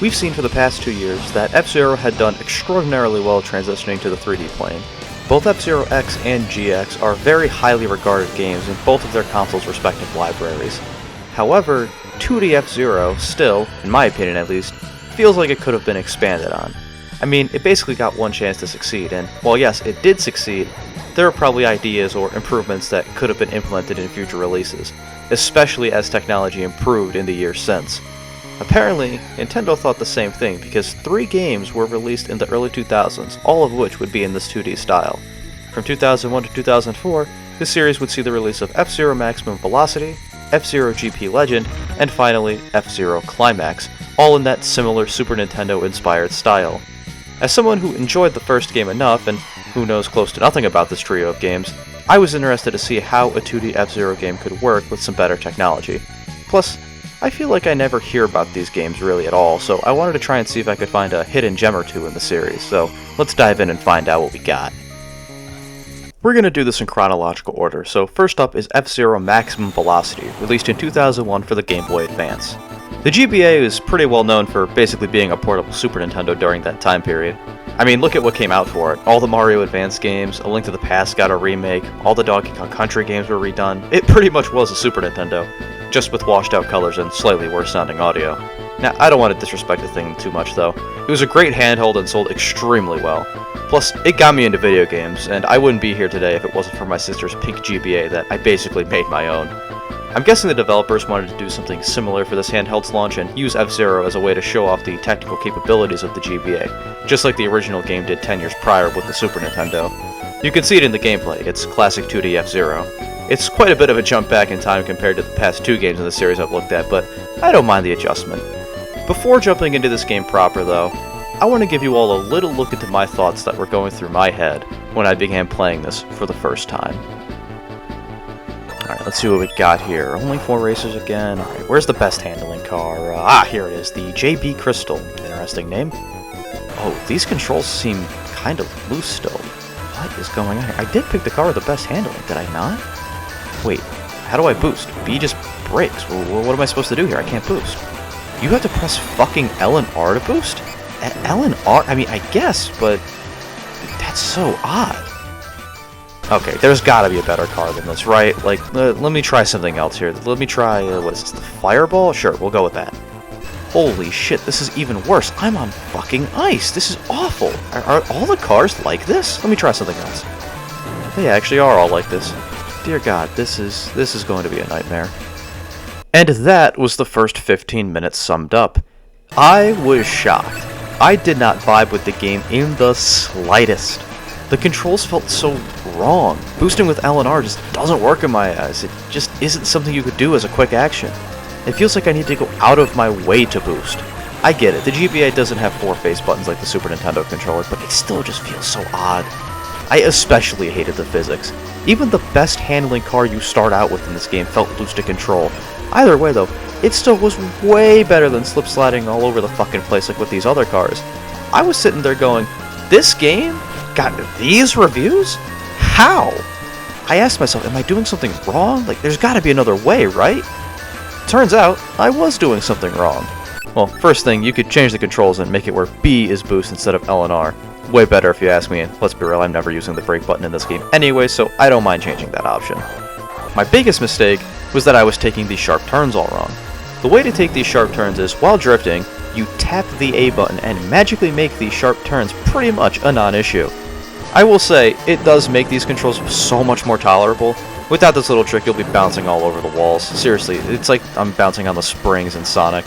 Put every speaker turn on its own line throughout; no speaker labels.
We've seen for the past 2 years that F-Zero had done extraordinarily well transitioning to the 3D plane. Both F-Zero X and GX are very highly regarded games in both of their consoles' respective libraries. However, 2D F-Zero still, in my opinion at least, feels like it could have been expanded on. I mean, it basically got one chance to succeed, and while yes, it did succeed, there are probably ideas or improvements that could have been implemented in future releases, especially as technology improved in the years since. Apparently, Nintendo thought the same thing because 3 games were released in the early 2000s, all of which would be in this 2D style. From 2001 to 2004, this series would see the release of F-Zero Maximum Velocity, F-Zero GP Legend, and finally F-Zero Climax, all in that similar Super Nintendo-inspired style. As someone who enjoyed the first game enough, and who knows close to nothing about this trio of games, I was interested to see how a 2D F-Zero game could work with some better technology. Plus, I feel like I never hear about these games really at all, so I wanted to try and see if I could find a hidden gem or two in the series, so let's dive in and find out what we got. We're going to do this in chronological order, so first up is F-Zero Maximum Velocity, released in 2001 for the Game Boy Advance. The GBA is pretty well known for basically being a portable Super Nintendo during that time period. I mean, look at what came out for it. All the Mario Advance games, A Link to the Past got a remake, all the Donkey Kong Country games were redone. It pretty much was a Super Nintendo, just with washed out colors and slightly worse sounding audio. Now, I don't want to disrespect the thing too much though. It was a great handheld and sold extremely well. Plus, it got me into video games, and I wouldn't be here today if it wasn't for my sister's pink GBA that I basically made my own. I'm guessing the developers wanted to do something similar for this handheld's launch and use F-Zero as a way to show off the technical capabilities of the GBA, just like the original game did 10 years prior with the Super Nintendo. You can see it in the gameplay, it's classic 2D F-Zero. It's quite a bit of a jump back in time compared to the past 2 games in the series I've looked at, but I don't mind the adjustment. Before jumping into this game proper though, I want to give you all a little look into my thoughts that were going through my head when I began playing this for the first time. Alright, let's see what we got here. Only 4 racers again. Alright, where's the best handling car? Here it is, the JB Crystal. Interesting name. Oh, these controls seem kind of loose still. What is going on here? I did pick the car with the best handling, did I not? Wait, how do I boost? B just brakes. What am I supposed to do here? I can't boost. You have to press fucking L and R to boost? L and R? I mean, I guess, but that's so odd. Okay, there's gotta be a better car than this, right? Like, let me try something else here. Let me try, what is this, the Fireball? Sure, we'll go with that. Holy shit, this is even worse. I'm on fucking ice. This is awful. Are all the cars like this? Let me try something else. They actually are all like this. Dear God, this is going to be a nightmare. And that was the first 15 minutes summed up. I was shocked. I did not vibe with the game in the slightest. The controls felt so wrong. Boosting with L and R just doesn't work in my eyes. It just isn't something you could do as a quick action. It feels like I need to go out of my way to boost. I get it, the GBA doesn't have 4 face buttons like the Super Nintendo controller, but it still just feels so odd. I especially hated the physics. Even the best handling car you start out with in this game felt loose to control. Either way though, it still was way better than slip sliding all over the fucking place like with these other cars. I was sitting there going, this game got these reviews? How? I asked myself, am I doing something wrong? Like, there's gotta be another way, right? Turns out, I was doing something wrong. Well, first thing, you could change the controls and make it where B is boost instead of L and R. Way better if you ask me, and let's be real, I'm never using the brake button in this game anyway, so I don't mind changing that option. My biggest mistake was that I was taking these sharp turns all wrong. The way to take these sharp turns is, while drifting, you tap the A button and magically make these sharp turns pretty much a non-issue. I will say, it does make these controls so much more tolerable. Without this little trick, you'll be bouncing all over the walls. Seriously, it's like I'm bouncing on the springs in Sonic.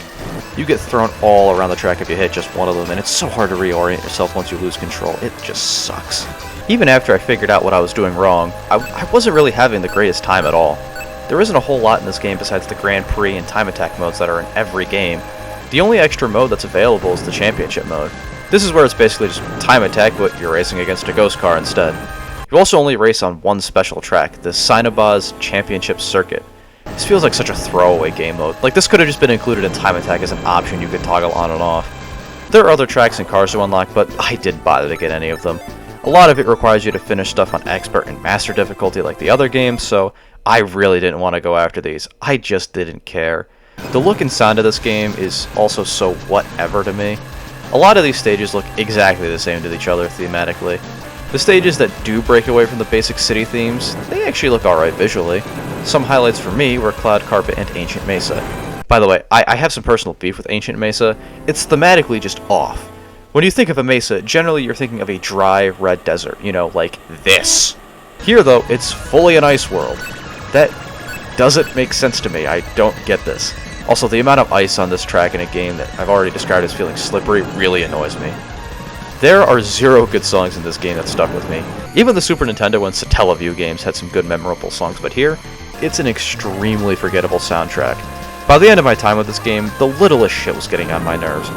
You get thrown all around the track if you hit just one of them, and it's so hard to reorient yourself once you lose control. It just sucks. Even after I figured out what I was doing wrong, I wasn't really having the greatest time at all. There isn't a whole lot in this game besides the Grand Prix and Time Attack modes that are in every game. The only extra mode that's available is the Championship mode. This is where it's basically just Time Attack, but you're racing against a ghost car instead. You also only race on one special track, the Sinobaz Championship Circuit. This feels like such a throwaway game mode. Like, this could have just been included in Time Attack as an option you could toggle on and off. There are other tracks and cars to unlock, but I didn't bother to get any of them. A lot of it requires you to finish stuff on Expert and Master difficulty like the other games, so I really didn't want to go after these. I just didn't care. The look and sound of this game is also so whatever to me. A lot of these stages look exactly the same to each other thematically. The stages that do break away from the basic city themes, they actually look alright visually. Some highlights for me were Cloud Carpet and Ancient Mesa. By the way, I have some personal beef with Ancient Mesa. It's thematically just off. When you think of a mesa, generally you're thinking of a dry, red desert, you know, like this. Here though, it's fully an ice world. That doesn't make sense to me, I don't get this. Also, the amount of ice on this track in a game that I've already described as feeling slippery really annoys me. There are zero good songs in this game that stuck with me. Even the Super Nintendo and Satellaview games had some good memorable songs, but here, it's an extremely forgettable soundtrack. By the end of my time with this game, the littlest shit was getting on my nerves.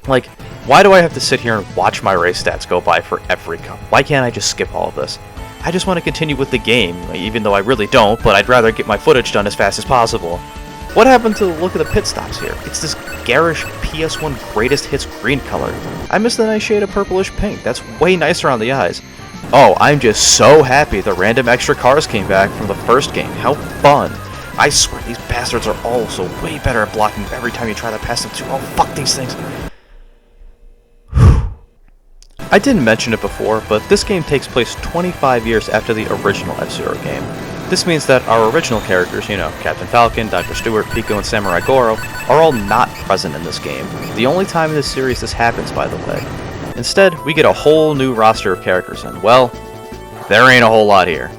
Like, why do I have to sit here and watch my race stats go by for every cut? Why can't I just skip all of this? I just want to continue with the game, even though I really don't, but I'd rather get my footage done as fast as possible. What happened to the look of the pit stops here? It's this garish PS1 greatest hits green color. I miss the nice shade of purplish pink. That's way nicer on the eyes. Oh, I'm just so happy the random extra cars came back from the first game. How fun. I swear, these bastards are also way better at blocking every time you try to pass them too. Oh, fuck these things. I didn't mention it before, but this game takes place 25 years after the original F-Zero game. This means that our original characters, you know, Captain Falcon, Dr. Stewart, Pico, and Samurai Goro, are all not present in this game. The only time in this series this happens, by the way. Instead, we get a whole new roster of characters, and well, there ain't a whole lot here.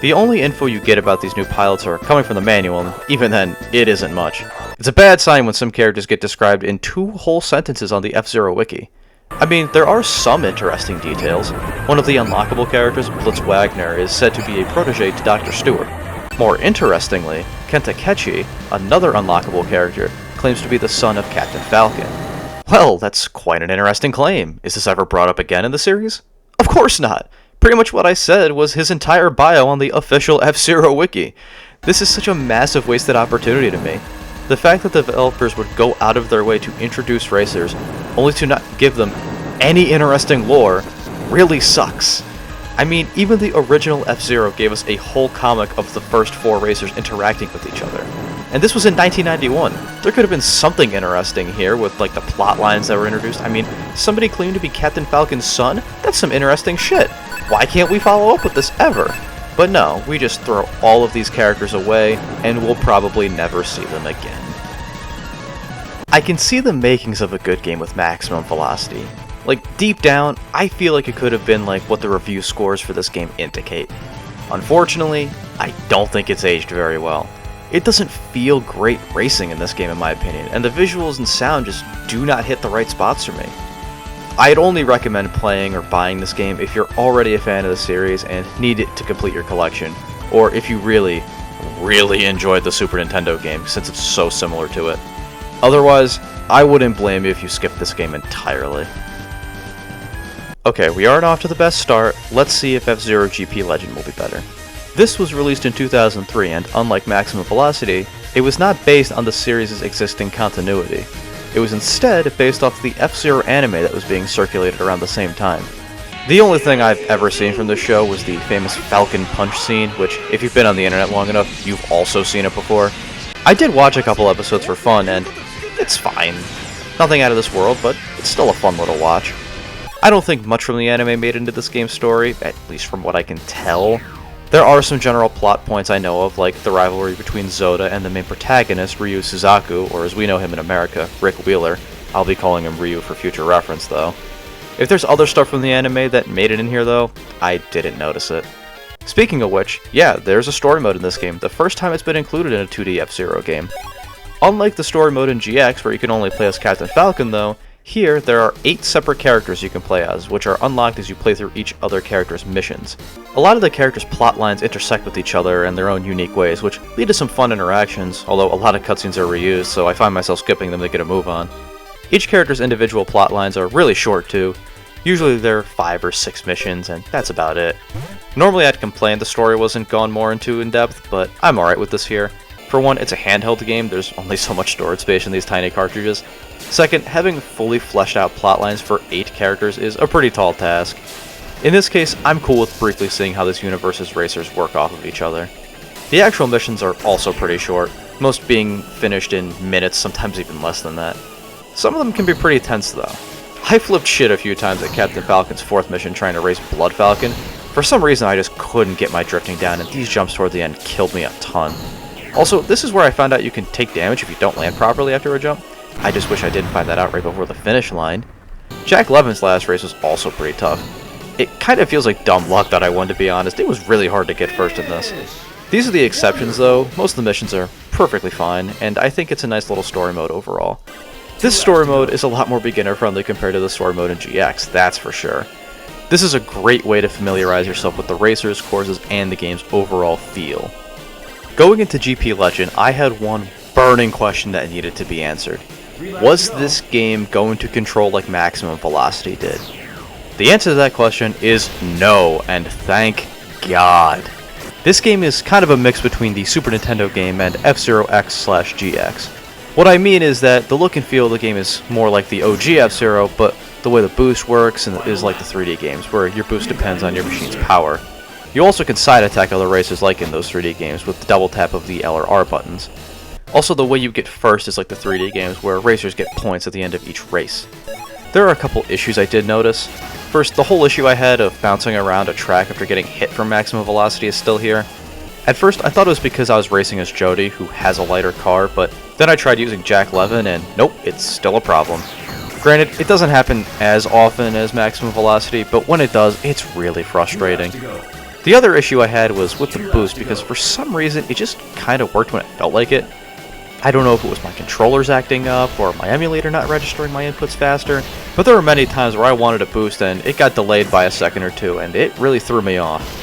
The only info you get about these new pilots are coming from the manual, and even then, it isn't much. It's a bad sign when some characters get described in 2 whole sentences on the F-Zero wiki. I mean, there are some interesting details. One of the unlockable characters, Blitz Wagner, is said to be a protege to Dr. Stewart. More interestingly, Kenta Kechi, another unlockable character, claims to be the son of Captain Falcon. Well, that's quite an interesting claim. Is this ever brought up again in the series? Of course not! Pretty much what I said was his entire bio on the official F-Zero wiki. This is such a massive wasted opportunity to me. The fact that the developers would go out of their way to introduce racers, only to not give them any interesting lore, really sucks. I mean, even the original F-Zero gave us a whole comic of the first 4 racers interacting with each other. And this was in 1991. There could have been something interesting here with, like, the plot lines that were introduced. I mean, somebody claimed to be Captain Falcon's son? That's some interesting shit. Why can't we follow up with this ever? But no, we just throw all of these characters away, and we'll probably never see them again. I can see the makings of a good game with maximum velocity. Like, deep down, I feel like it could have been like what the review scores for this game indicate. Unfortunately, I don't think it's aged very well. It doesn't feel great racing in this game in my opinion, and the visuals and sound just do not hit the right spots for me. I'd only recommend playing or buying this game if you're already a fan of the series and need it to complete your collection, or if you really enjoyed the Super Nintendo game since it's so similar to it. Otherwise, I wouldn't blame you if you skipped this game entirely. Okay, we aren't off to the best start. Let's see if F-Zero GP Legend will be better. This was released in 2003, and unlike Maximum Velocity, it was not based on the series' existing continuity. It was instead based off the F-Zero anime that was being circulated around the same time. The only thing I've ever seen from this show was the famous Falcon Punch scene, which, if you've been on the internet long enough, you've also seen it before. I did watch a couple episodes for fun, and it's fine. Nothing out of this world, but it's still a fun little watch. I don't think much from the anime made into this game's story, at least from what I can tell. There are some general plot points I know of, like the rivalry between Zoda and the main protagonist, Ryu Suzaku, or as we know him in America, Rick Wheeler. I'll be calling him Ryu for future reference, though. If there's other stuff from the anime that made it in here, though, I didn't notice it. Speaking of which, yeah, there's a story mode in this game, the first time it's been included in a 2D F-Zero game. Unlike the story mode in GX, where you can only play as Captain Falcon, though, here, there are 8 separate characters you can play as, which are unlocked as you play through each other character's missions. A lot of the characters' plot lines intersect with each other in their own unique ways, which lead to some fun interactions, although a lot of cutscenes are reused, so I find myself skipping them to get a move on. Each character's individual plot lines are really short too. Usually they're 5 or 6 missions, and that's about it. Normally I'd complain the story wasn't gone more into in depth, but I'm alright with this here. For one, it's a handheld game, there's only so much storage space in these tiny cartridges. Second, having fully fleshed out plotlines for 8 characters is a pretty tall task. In this case, I'm cool with briefly seeing how this universe's racers work off of each other. The actual missions are also pretty short. most being finished in minutes, sometimes even less than that. Some of them can be pretty tense though. I flipped shit a few times at Captain Falcon's 4th mission trying to race Blood Falcon. For some reason I just couldn't get my drifting down, and these jumps toward the end killed me a ton. Also, this is where I found out you can take damage if you don't land properly after a jump. I just wish I didn't find that out right before the finish line. Jack Levin's last race was also pretty tough. It kind of feels like dumb luck that I won, to be honest. It was really hard to get first in this. These are the exceptions though. Most of the missions are perfectly fine, and I think it's a nice little story mode overall. This story mode is a lot more beginner friendly compared to the story mode in GX, that's for sure. This is a great way to familiarize yourself with the racers, courses, and the game's overall feel. Going into GP Legend, I had one burning question that needed to be answered. Was this game going to control like Maximum Velocity did? The answer to that question is no, and thank God. This game is kind of a mix between the Super Nintendo game and F-Zero X/GX. What I mean is that the look and feel of the game is more like the OG F-Zero, but the way the boost works is like the 3D games, where your boost depends on your machine's power. You also can side attack other racers like in those 3D games with the double tap of the L or R buttons. Also, the way you get first is like the 3D games, where racers get points at the end of each race. There are a couple issues I did notice. First, the whole issue I had of bouncing around a track after getting hit from Maximum Velocity is still here. At first, I thought it was because I was racing as Jody, who has a lighter car, but then I tried using Jack Levin, and nope, it's still a problem. Granted, it doesn't happen as often as Maximum Velocity, but when it does, it's really frustrating. The other issue I had was with the boost, because for some reason, it just kind of worked when it felt like it. I don't know if it was my controllers acting up, or my emulator not registering my inputs faster, but there were many times where I wanted a boost and it got delayed by a second or two, and it really threw me off.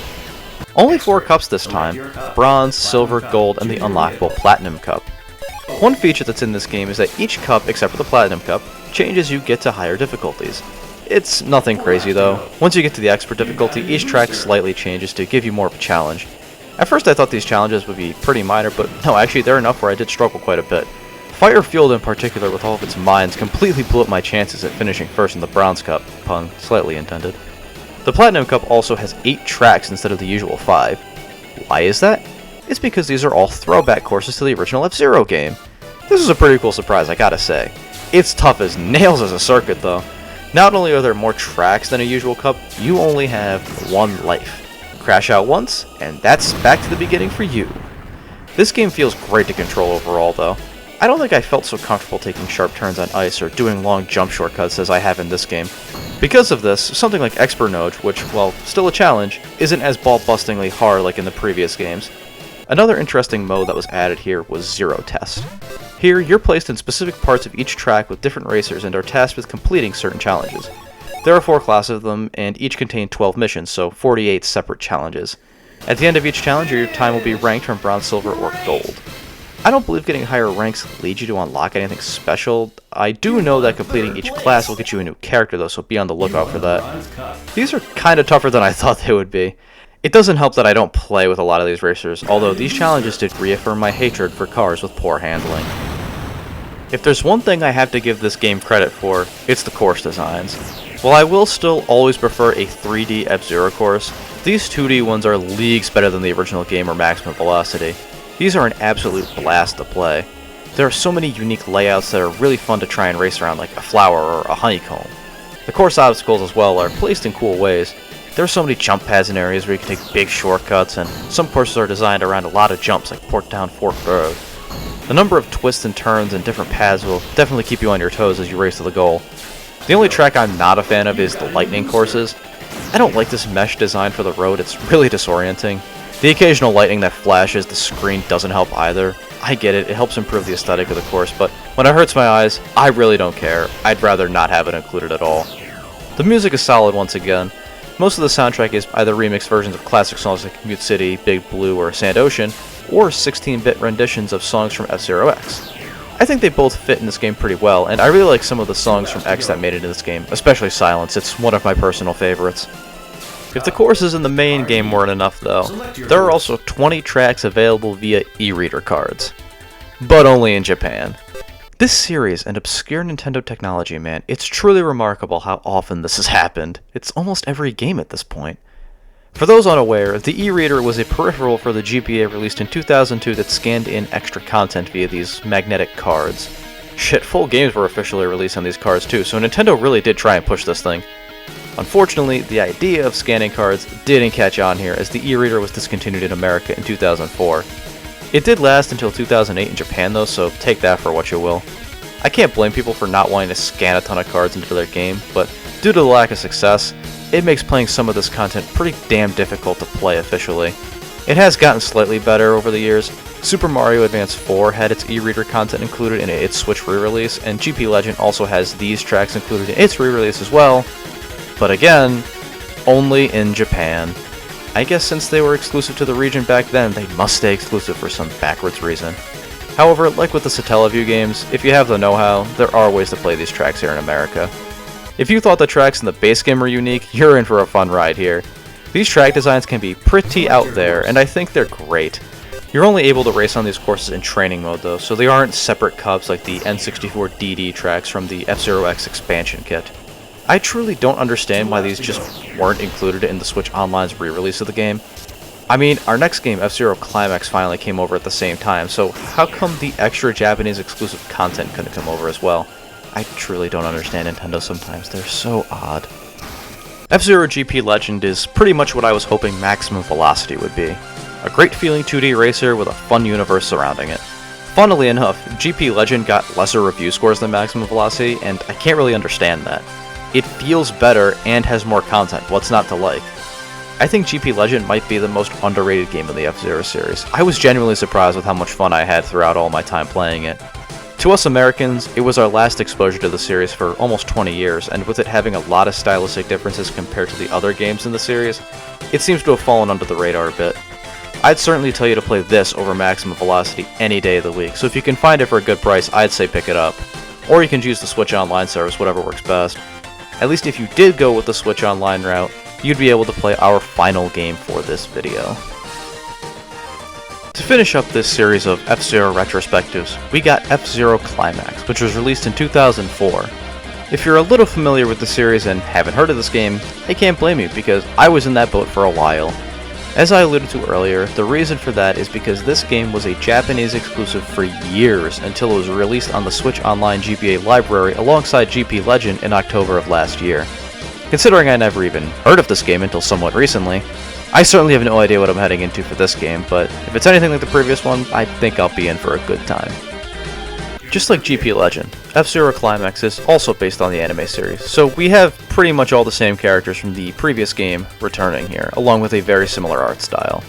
Only 4 cups this time: Bronze, Silver, Gold, and the unlockable Platinum Cup. One feature that's in this game is that each cup, except for the Platinum Cup, changes you get to higher difficulties. It's nothing crazy though. Once you get to the Expert difficulty, each track slightly changes to give you more of a challenge. At first I thought these challenges would be pretty minor, but no, actually they're enough where I did struggle quite a bit. Fire Fueled in particular, with all of its mines, completely blew up my chances at finishing first in the Bronze Cup, pun slightly intended. The Platinum Cup also has 8 tracks instead of the usual 5. Why is that? It's because these are all throwback courses to the original F-Zero game. This is a pretty cool surprise, I gotta say. It's tough as nails as a circuit though. Not only are there more tracks than a usual cup, you only have 1 life. Crash out once, and that's back to the beginning for you. This game feels great to control overall though. I don't think I felt so comfortable taking sharp turns on ice or doing long jump shortcuts as I have in this game. Because of this, something like Expert Node, which, while still a challenge, isn't as ball-bustingly hard like in the previous games. Another interesting mode that was added here was Zero Test. Here, you're placed in specific parts of each track with different racers and are tasked with completing certain challenges. There are 4 classes of them, and each contain 12 missions, so 48 separate challenges. At the end of each challenge, your time will be ranked from Bronze, Silver, or Gold. I don't believe getting higher ranks leads you to unlock anything special. I do know that completing each class will get you a new character though, so be on the lookout for that. These are kinda tougher than I thought they would be. It doesn't help that I don't play with a lot of these racers, although these challenges did reaffirm my hatred for cars with poor handling. If there's one thing I have to give this game credit for, it's the course designs. While I will still always prefer a 3D F-Zero course, these 2D ones are leagues better than the original game or Maximum Velocity. These are an absolute blast to play. There are so many unique layouts that are really fun to try and race around, like a flower or a honeycomb. The course obstacles as well are placed in cool ways. There are so many jump pads in areas where you can take big shortcuts, and some courses are designed around a lot of jumps like Portdown Fork Road. The number of twists and turns and different paths will definitely keep you on your toes as you race to the goal. The only track I'm not a fan of is the lightning courses. I don't like this mesh design for the road, it's really disorienting. The occasional lightning that flashes the screen doesn't help either. I get it, it helps improve the aesthetic of the course, but when it hurts my eyes, I really don't care. I'd rather not have it included at all. The music is solid once again. Most of the soundtrack is either remixed versions of classic songs like Mute City, Big Blue, or Sand Ocean, or 16-bit renditions of songs from F-Zero X. I think they both fit in this game pretty well, and I really like some of the songs from X that made it in this game, especially Silence. It's one of my personal favorites. If the courses in the main game weren't enough though, there are also 20 tracks available via e-reader cards. But only in Japan. This series and obscure Nintendo technology, man, it's truly remarkable how often this has happened. It's almost every game at this point. For those unaware, the e-reader was a peripheral for the GBA released in 2002 that scanned in extra content via these magnetic cards. Shit, full games were officially released on these cards too, so Nintendo really did try and push this thing. Unfortunately, the idea of scanning cards didn't catch on here, as the e-reader was discontinued in America in 2004. It did last until 2008 in Japan though, so take that for what you will. I can't blame people for not wanting to scan a ton of cards into their game, but due to the lack of success, it makes playing some of this content pretty damn difficult to play officially. It has gotten slightly better over the years. Super Mario Advance 4 had its e-reader content included in its Switch re-release, and GP Legend also has these tracks included in its re-release as well. But again, only in Japan. I guess since they were exclusive to the region back then, they must stay exclusive for some backwards reason. However, like with the Satellaview games, if you have the know-how, there are ways to play these tracks here in America. If you thought the tracks in the base game were unique, you're in for a fun ride here. These track designs can be pretty out there, and I think they're great. You're only able to race on these courses in training mode though, so they aren't separate cubs like the N64DD tracks from the F-Zero X expansion kit. I truly don't understand why these just weren't included in the Switch Online's re-release of the game. I mean, our next game, F-Zero Climax, finally came over at the same time, so how come the extra Japanese exclusive content couldn't come over as well? I truly don't understand Nintendo sometimes, they're so odd. F-Zero GP Legend is pretty much what I was hoping Maximum Velocity would be. A great feeling 2D racer with a fun universe surrounding it. Funnily enough, GP Legend got lesser review scores than Maximum Velocity, and I can't really understand that. It feels better and has more content, what's not to like? I think GP Legend might be the most underrated game in the F-Zero series. I was genuinely surprised with how much fun I had throughout all my time playing it. To us Americans, it was our last exposure to the series for almost 20 years, and with it having a lot of stylistic differences compared to the other games in the series, it seems to have fallen under the radar a bit. I'd certainly tell you to play this over Maximum Velocity any day of the week, so if you can find it for a good price, I'd say pick it up. Or you can use the Switch Online service, whatever works best. At least if you did go with the Switch Online route, you'd be able to play our final game for this video. To finish up this series of F-Zero retrospectives, we got F-Zero Climax, which was released in 2004. If you're a little familiar with the series and haven't heard of this game, I can't blame you because I was in that boat for a while. As I alluded to earlier, the reason for that is because this game was a Japanese exclusive for years until it was released on the Switch Online GBA library alongside GP Legend in October of last year. Considering I never even heard of this game until somewhat recently, I certainly have no idea what I'm heading into for this game, but if it's anything like the previous one, I think I'll be in for a good time. Just like GP Legend, F-Zero Climax is also based on the anime series, so we have pretty much all the same characters from the previous game returning here, along with a very similar art style.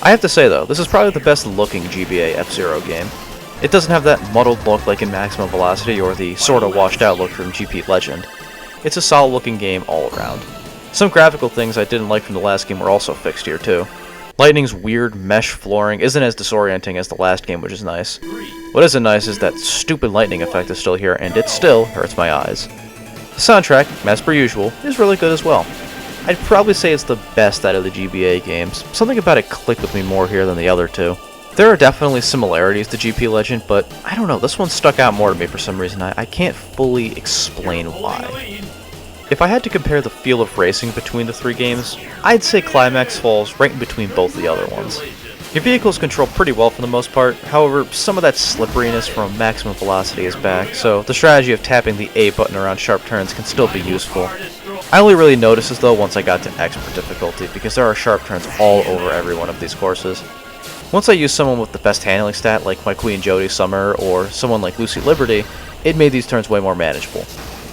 I have to say though, this is probably the best looking GBA F-Zero game. It doesn't have that muddled look like in Maximum Velocity or the sorta washed out look from GP Legend. It's a solid looking game all around. Some graphical things I didn't like from the last game were also fixed here too. Lightning's weird mesh flooring isn't as disorienting as the last game, which is nice. What isn't nice is that stupid lightning effect is still here, and it still hurts my eyes. The soundtrack, as per usual, is really good as well. I'd probably say it's the best out of the GBA games. Something about it clicked with me more here than the other two. There are definitely similarities to GP Legend, but I don't know, this one stuck out more to me for some reason. I can't fully explain why. If I had to compare the feel of racing between the three games, I'd say Climax falls right in between both the other ones. Your vehicles control pretty well for the most part, however, some of that slipperiness from Maximum Velocity is back, so the strategy of tapping the A button around sharp turns can still be useful. I only really noticed this though once I got to Expert difficulty, because there are sharp turns all over every one of these courses. Once I used someone with the best handling stat like my Queen Jody Summer or someone like Lucy Liberty, it made these turns way more manageable.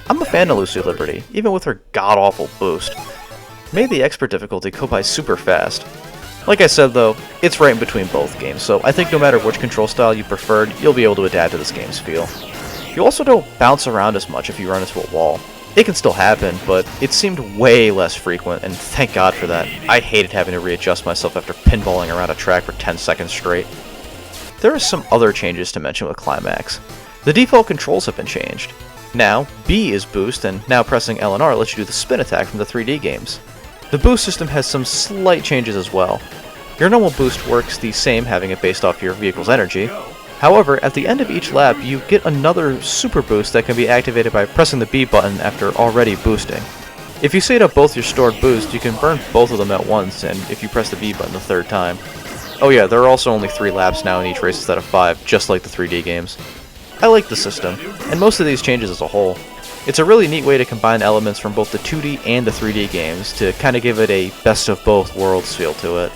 I'm a fan of Lucy Liberty, even with her god-awful boost. It made the Expert difficulty go by super fast. Like I said though, it's right in between both games, so I think no matter which control style you preferred, you'll be able to adapt to this game's feel. You also don't bounce around as much if you run into a wall. It can still happen, but it seemed way less frequent, and thank God for that. I hated having to readjust myself after pinballing around a track for 10 seconds straight. There are some other changes to mention with Climax. The default controls have been changed. Now, B is boost, and now pressing L and R lets you do the spin attack from the 3D games. The boost system has some slight changes as well. Your normal boost works the same, having it based off your vehicle's energy. However, at the end of each lap, you get another super boost that can be activated by pressing the B button after already boosting. If you save up both your stored boosts, you can burn both of them at once, and if you press the B button the third time. Oh yeah, there are also only 3 laps now in each race instead of 5, just like the 3D games. I like the system, and most of these changes as a whole. It's a really neat way to combine elements from both the 2D and the 3D games to kind of give it a best of both worlds feel to it.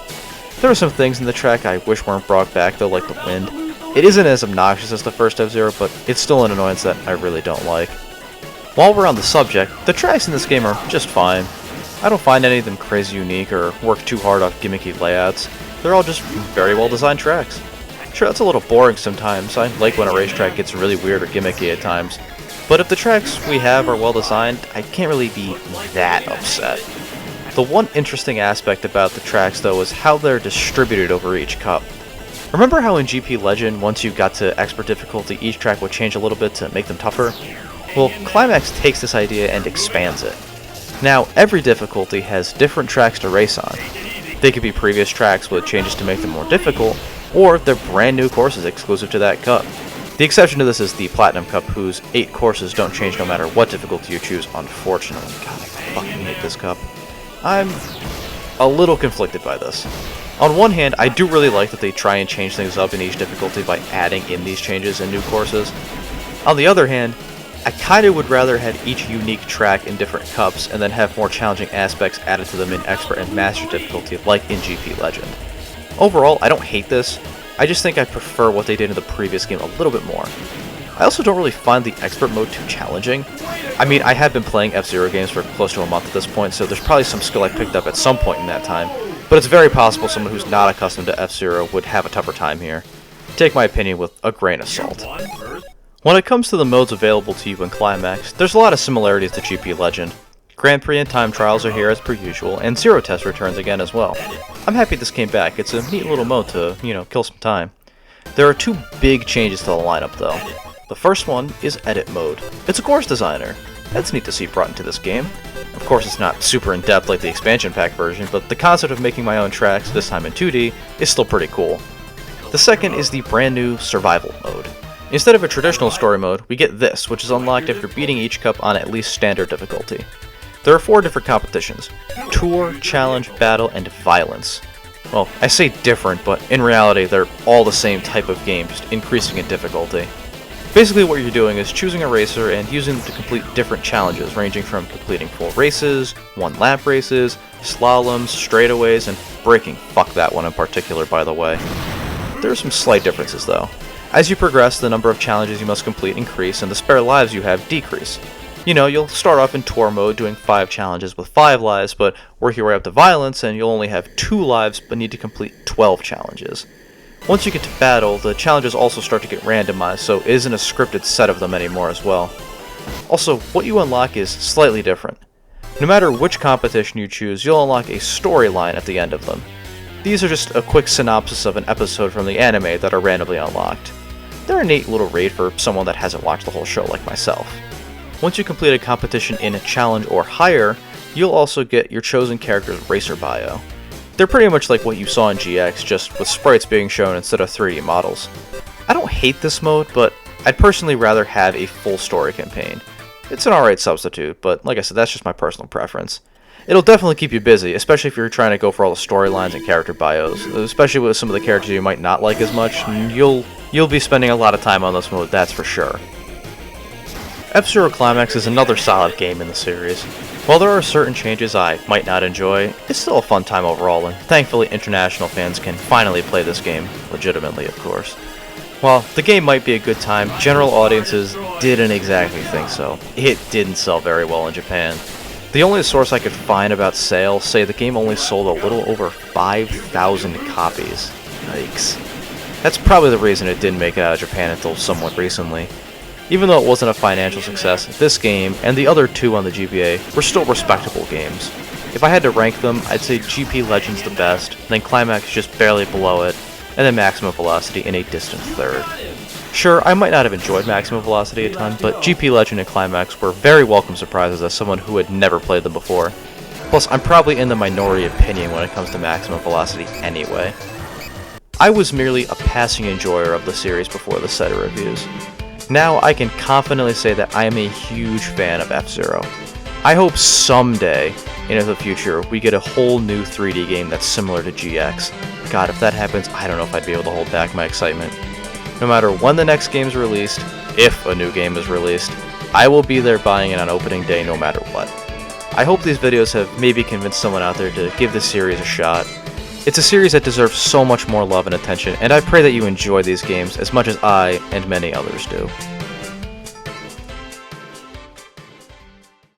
There are some things in the track I wish weren't brought back though, like the wind. It isn't as obnoxious as the first F-Zero, but it's still an annoyance that I really don't like. While we're on the subject, the tracks in this game are just fine. I don't find any of them crazy unique or work too hard off gimmicky layouts. They're all just very well designed tracks. Sure, that's a little boring sometimes. I like when a racetrack gets really weird or gimmicky at times. But if the tracks we have are well designed, I can't really be that upset. The one interesting aspect about the tracks though is how they're distributed over each cup. Remember how in GP Legend, once you got to expert difficulty, each track would change a little bit to make them tougher? Well, Climax takes this idea and expands it. Now, every difficulty has different tracks to race on. They could be previous tracks with changes to make them more difficult, or they're brand new courses exclusive to that cup. The exception to this is the Platinum Cup, whose 8 courses don't change no matter what difficulty you choose, unfortunately. God, I fucking hate this cup. I'm a little conflicted by this. On one hand, I do really like that they try and change things up in each difficulty by adding in these changes and new courses. On the other hand, I kinda would rather have each unique track in different cups and then have more challenging aspects added to them in Expert and Master difficulty like in GP Legend. Overall, I don't hate this, I just think I prefer what they did in the previous game a little bit more. I also don't really find the Expert mode too challenging. I mean, I have been playing F-Zero games for close to a month at this point, so there's probably some skill I picked up at some point in that time, but it's very possible someone who's not accustomed to F-Zero would have a tougher time here. Take my opinion with a grain of salt. When it comes to the modes available to you in Climax, there's a lot of similarities to GP Legend. Grand Prix and time trials are here as per usual, and Zero Test returns again as well. I'm happy this came back, it's a neat little mode to, kill some time. There are 2 big changes to the lineup though. The first one is Edit Mode. It's a course designer. That's neat to see brought into this game. Of course it's not super in-depth like the expansion pack version, but the concept of making my own tracks, this time in 2D, is still pretty cool. The second is the brand new Survival Mode. Instead of a traditional story mode, we get this, which is unlocked after beating each cup on at least standard difficulty. There are 4 different competitions: Tour, Challenge, Battle, and Violence. Well, I say different, but in reality they're all the same type of game, just increasing in difficulty. Basically what you're doing is choosing a racer and using them to complete different challenges, ranging from completing full races, 1-lap races, slaloms, straightaways, and braking. Fuck that one in particular, by the way. There are some slight differences though. As you progress, the number of challenges you must complete increase, and the spare lives you have decrease. You'll start off in Tour mode doing 5 challenges with 5 lives, but work your way up to Violence and you'll only have 2 lives but need to complete 12 challenges. Once you get to Battle, the challenges also start to get randomized, so it isn't a scripted set of them anymore as well. Also, what you unlock is slightly different. No matter which competition you choose, you'll unlock a storyline at the end of them. These are just a quick synopsis of an episode from the anime that are randomly unlocked. They're a neat little read for someone that hasn't watched the whole show like myself. Once you complete a competition in a challenge or higher, you'll also get your chosen character's racer bio. They're pretty much like what you saw in GX, just with sprites being shown instead of 3D models. I don't hate this mode, but I'd personally rather have a full story campaign. It's an alright substitute, but like I said, that's just my personal preference. It'll definitely keep you busy, especially if you're trying to go for all the storylines and character bios, especially with some of the characters you might not like as much, and you'll be spending a lot of time on this mode, that's for sure. F-Zero Climax is another solid game in the series. While there are certain changes I might not enjoy, it's still a fun time overall, and thankfully international fans can finally play this game, legitimately of course. While the game might be a good time, general audiences didn't exactly think so. It didn't sell very well in Japan. The only source I could find about sales say the game only sold a little over 5,000 copies. Yikes. That's probably the reason it didn't make it out of Japan until somewhat recently. Even though it wasn't a financial success, this game, and the other 2 on the GBA, were still respectable games. If I had to rank them, I'd say GP Legend's the best, then Climax just barely below it, and then Maximum Velocity in a distant third. Sure, I might not have enjoyed Maximum Velocity a ton, but GP Legend and Climax were very welcome surprises as someone who had never played them before. Plus, I'm probably in the minority opinion when it comes to Maximum Velocity anyway. I was merely a passing enjoyer of the series before the set of reviews. Now I can confidently say that I am a huge fan of F-Zero. I hope someday, into the future, we get a whole new 3D game that's similar to GX. God, if that happens, I don't know if I'd be able to hold back my excitement. No matter when the next game is released, if a new game is released, I will be there buying it on opening day no matter what. I hope these videos have maybe convinced someone out there to give this series a shot. It's a series that deserves so much more love and attention, and I pray that you enjoy these games as much as I and many others do.